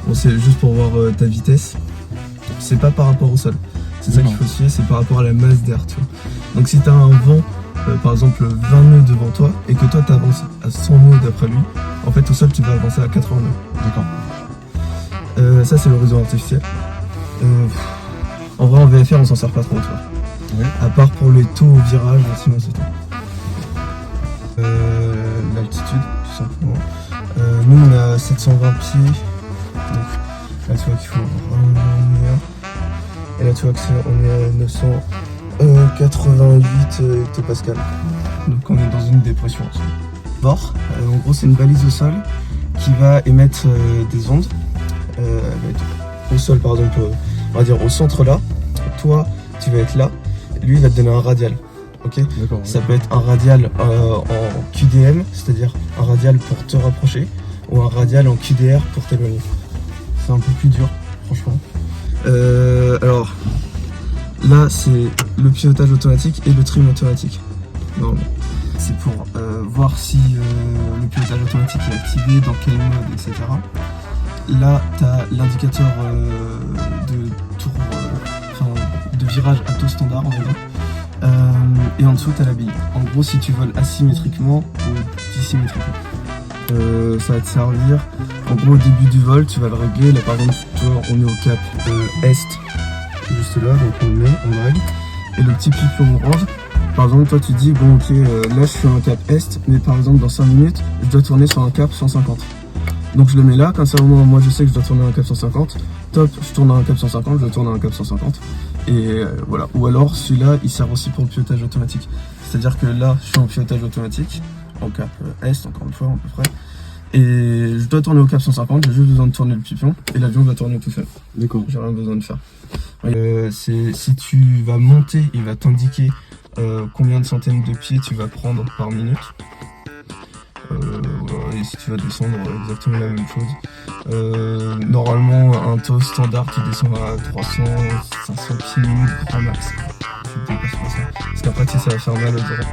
Bon, c'est juste pour voir ta vitesse. C'est pas par rapport au sol. C'est ça qu'il faut suivre, c'est par rapport à la masse d'air, tu vois. Donc si tu as un vent, par exemple 20 nœuds devant toi, et que toi tu avances à 100 nœuds d'après lui, en fait au sol tu vas avancer à 80 nœuds. D'accord. Ça c'est l'horizon artificiel. En vrai en VFR on s'en sert pas trop, tu vois. Oui. À part pour les taux au virage, sinon c'est tout. L'altitude, tout simplement. Nous on est à 720 pieds, donc là tu vois qu'il faut vraiment venir. Et là tu vois que on est à 988 hectopascal. Donc on est dans une dépression. Bord, en gros c'est une balise au sol qui va émettre des ondes. Au sol par exemple, on va dire au centre là, toi tu vas être là, lui il va te donner un radial. Okay, ça peut être un radial en QDM, c'est-à-dire un radial pour te rapprocher, ou un radial en QDR pour t'éloigner. C'est un peu plus dur, franchement. Alors, là, c'est le pilotage automatique et le trim automatique. C'est pour voir si le pilotage automatique est activé, dans quel mode, etc. Là, tu as l'indicateur de tour, de virage à taux standard, on va dire. Et en dessous, tu as la bille. En gros, si tu voles asymétriquement ou dissymétriquement, ça va te servir. En gros, au début du vol, tu vas le régler. Là, par exemple, toi, on est au cap Est, juste là, donc on le met, on le règle. Et le petit piton orange, par exemple, toi, tu dis, bon, ok, là, je suis à un cap Est, mais par exemple, dans 5 minutes, je dois tourner sur un cap 150. Donc, je le mets là, comme ça, au moins, moi, je sais que je dois tourner à un cap 150. Top, je tourne à un cap 150, je tourne à un cap 150. Et voilà. Ou alors, celui-là, il sert aussi pour le pilotage automatique. C'est-à-dire que là, je suis en pilotage automatique, en cap Est, encore une fois, à peu près. Et je dois tourner au cap 150, j'ai juste besoin de tourner le pipion, et l'avion va tourner tout seul. D'accord. J'ai rien besoin de faire. Si tu vas monter, il va t'indiquer combien de centaines de pieds tu vas prendre par minute. Et si tu vas descendre, exactement la même chose. Normalement, un taux standard qui descend à 300, 500 pieds minute, grand max. Tu ne dépasses pas ça. Parce qu'après, tu sais, ça va faire mal aux oreilles.